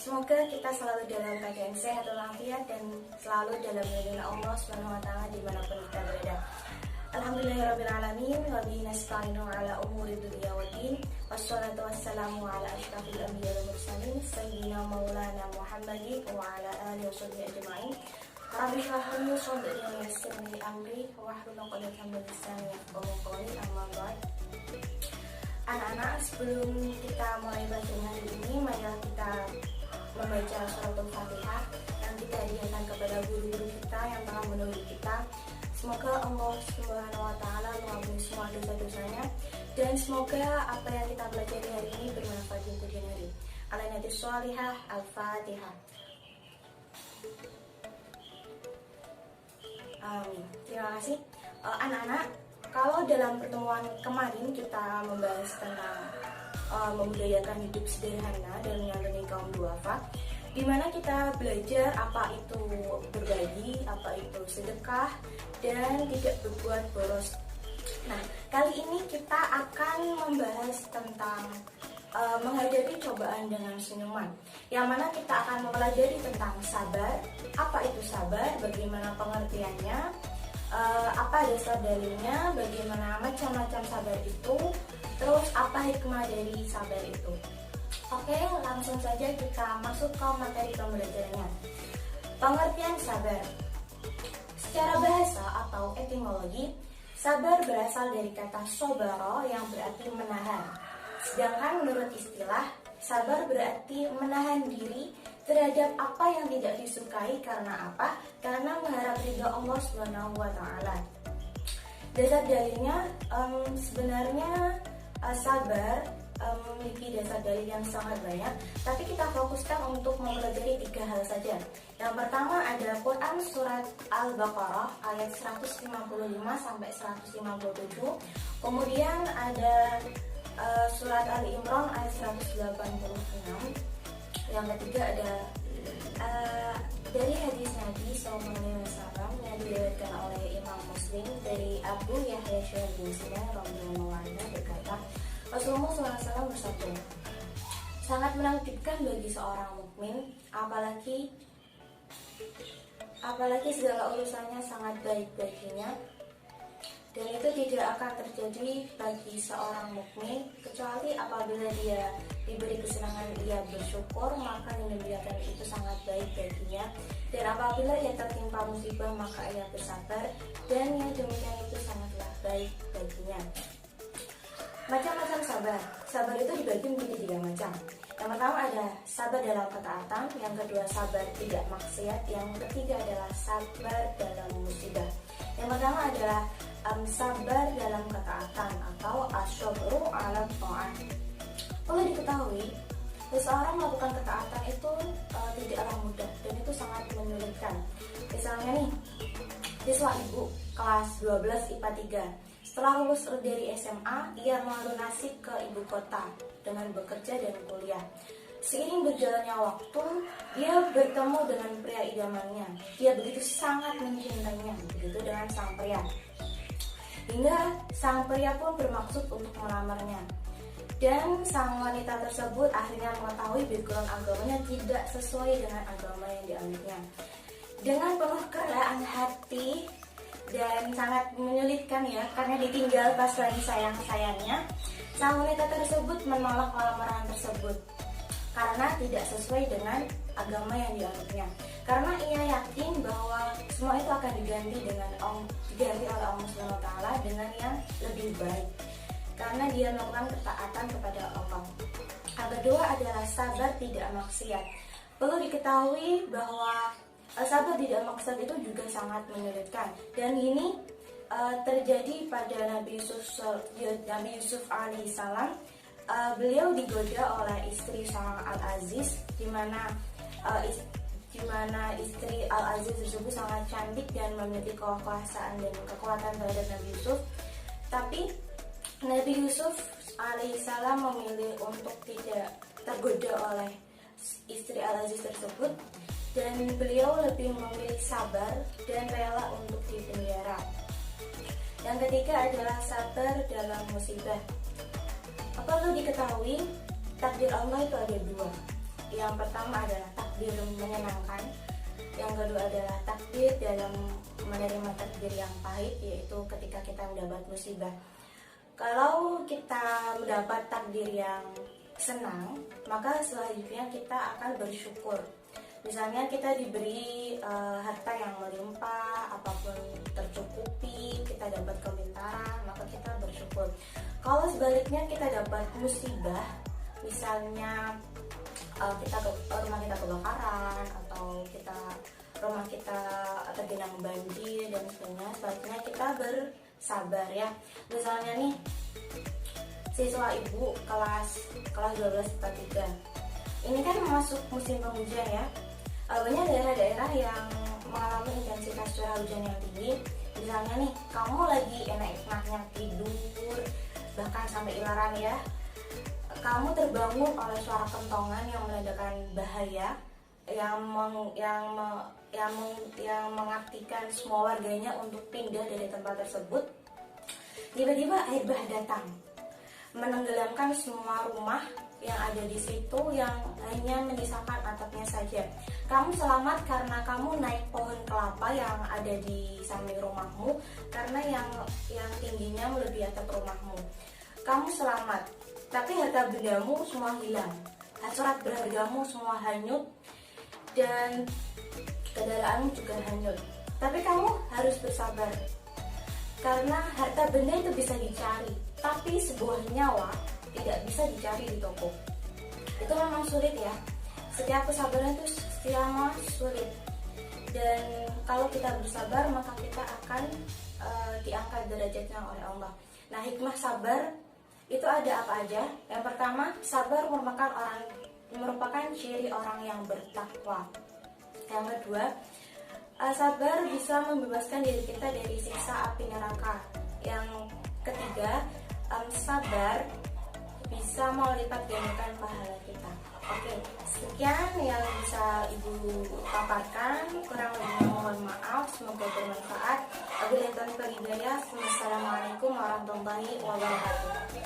Semoga kita selalu dalam keadaan sehat walafiat dan selalu dalam lindungan Allah Subhanahu wa taala dimanapun kita berada. Alhamdulillahirrabbilalamin wa bihi nasta'inu ala umuri dunya waddin wassalatu wassalamu ala asyrafil anbiya'i wal mursalin sayyidina maulana Muhammadin wa ala alihi washabbihi ajma'in. Rabbi shrah li sadri wa yassir li amri wahlul 'uqdatam min lisani yafqahu qawli. Amma ba'd. Anak-anak, sebelum kita mulai belajar hari ini, mari kita membaca suratul Fatihah yang kita hadiahkan kepada guru-guru kita yang telah mendidik kita. Semoga Allah Subhanahu wa taala mengampuni semua dosa-dosanya dan semoga apa yang kita belajar hari ini bermanfaat di kemudian hari. Al-Natis Sholihah Al-Fatihah. Amin. Terima kasih. Anak-anak, kalau dalam pertemuan kemarin kita membahas tentang membudayakan hidup sederhana dan menyantuni kaum duafa, di mana kita belajar apa itu berbagi, apa itu sedekah, dan tidak berbuat boros. Nah, kali ini kita akan membahas tentang menghadapi cobaan dengan senyuman, yang mana kita akan mempelajari tentang sabar, apa itu sabar, bagaimana pengertiannya, apa dasar dalilnya, bagaimana macam-macam sabar itu, terus apa hikmah dari sabar itu. Oke, langsung saja kita masuk ke materi pembelajarannya. Pengertian sabar. Secara bahasa atau etimologi, sabar berasal dari kata sobaro yang berarti menahan. Sedangkan menurut istilah, sabar berarti menahan diri terhadap apa yang tidak disukai. Karena apa? Karena mengharap ridha Allah Subhanahu wa taala. Dasar dalilnya sebenarnya sabar memiliki dasar dalil yang sangat banyak, tapi kita fokuskan untuk mempelajari 3 hal saja. Yang pertama ada Quran surat Al-Baqarah ayat 155 sampai 157. Kemudian ada surat Ali Imran ayat 186. Yang ketiga ada dari hadis Nabi SAW yang diriwayatkan oleh Imam Muslim dari Abu Yahya Syekh bin Sinan radhiyallahu anhu berkata, Rasulullah SAW bersabda, sangat menakjubkan bagi seorang mukmin, apalagi segala urusannya sangat baik baginya, dan itu tidak akan terjadi bagi seorang mukmin kecuali apabila dia diberi kesenangan ia bersyukur, maka yang demikian itu sangat baik baginya, dan apabila ia tertimpa musibah maka ia bersabar, dan yang demikian itu sangatlah baik baginya. Macam-macam sabar. Sabar itu dibagi menjadi 3 macam. Yang pertama ada sabar dalam ketaatan, yang kedua sabar tidak maksiat, yang ketiga adalah sabar dalam musibah. Yang pertama adalah sabar dalam ketaatan atau asyabru ala ta'at. Perlu diketahui, seseorang melakukan ketaatan itu tidaklah mudah dan itu sangat menyulitkan. Misalnya nih, siswa ibu kelas 12 IPA 3 setelah lulus dari SMA, ia mengalu nasib ke ibu kota dengan bekerja dan kuliah. Seiring berjalannya waktu, dia bertemu dengan pria idamannya. Dia begitu sangat mencintainya, begitu dengan sang pria. Hingga sang pria pun bermaksud untuk melamarnya. Dan sang wanita tersebut akhirnya mengetahui background agamanya tidak sesuai dengan agama yang dianutnya. Dengan penuh kerelaan hati dan sangat menyulitkan ya, karena ditinggal pas lagi sayang-sayangnya, sang wanita tersebut menolak lamaran tersebut karena tidak sesuai dengan agama yang dianutnya. Karena ia yakin bahwa semua itu akan diganti oleh Allah Subhanahu wa taala dengan yang lebih baik, karena dia melakukan ketaatan kepada Allah. Yang kedua adalah sabar tidak maksiat. Perlu diketahui bahwa sabar tidak maksiat itu juga sangat menyulitkan, dan ini terjadi pada Nabi Yusuf alaihissalam. Beliau digoda oleh istri sang Al-Aziz, di mana istri Al-Aziz tersebut sangat cantik dan memiliki kekuasaan dan kekuatan terhadap Nabi Yusuf. Tapi Nabi Yusuf alaihissalam memilih untuk tidak tergoda oleh istri Al-Aziz tersebut, dan beliau lebih memilih sabar dan rela untuk dipenjara. Yang ketiga adalah sabar dalam musibah. Perlu diketahui, takdir Allah itu ada 2. Yang Yang pertama adalah takdir menyenangkan. Yang kedua adalah takdir dalam menerima takdir yang pahit, yaitu ketika kita mendapat musibah. Kalau kita mendapat takdir yang senang, maka selanjutnya kita akan bersyukur. Misalnya kita diberi harta yang melimpah, apapun tercukupi, kita dapat kemintaran, maka kita bersyukur. Kalau sebaliknya kita dapat musibah, misalnya rumah kita kebakaran, atau rumah kita tergenang banjir dan sebagainya, sebaliknya kita bersabar ya. Misalnya nih, siswa ibu kelas 12 IPA 3, ini kan masuk musim penghujan ya. Banyak daerah-daerah yang mengalami intensitas curah hujan yang tinggi. Misalnya nih, kamu lagi enak-enaknya tidur, bahkan sampai ilaran ya, kamu terbangun oleh suara kentongan yang menandakan bahaya, yang mengartikan semua warganya untuk pindah dari tempat tersebut. Tiba-tiba air bah datang, menenggelamkan semua rumah yang ada di situ, yang hanya menyisakan atapnya saja. Kamu selamat karena kamu naik pohon kelapa yang ada di samping rumahmu, karena yang tingginya melebihi atap rumahmu. Kamu selamat, tapi harta bendamu semua hilang, surat berhargamu semua hanyut, dan kendaraanmu juga hanyut. Tapi kamu harus bersabar, karena harta benda itu bisa dicari, tapi sebuah nyawa tidak bisa dicari di toko. Itu memang sulit ya. Setiap kesabaran itu sama sulit. Dan kalau kita bersabar, maka kita akan diangkat derajatnya oleh Allah. Nah, hikmah sabar itu ada apa aja? Yang pertama, sabar merupakan ciri orang yang bertakwa. Yang kedua, sabar bisa membebaskan diri kita dari siksa api neraka. Yang ketiga, sabar bisa melipat gandakan pahala kita. Oke, sekian yang bisa Ibu paparkan. Kurang lebihnya mohon maaf, semoga bermanfaat. Wabillahi taufiq wal hidayah. Wassalamualaikum warahmatullahi wabarakatuh.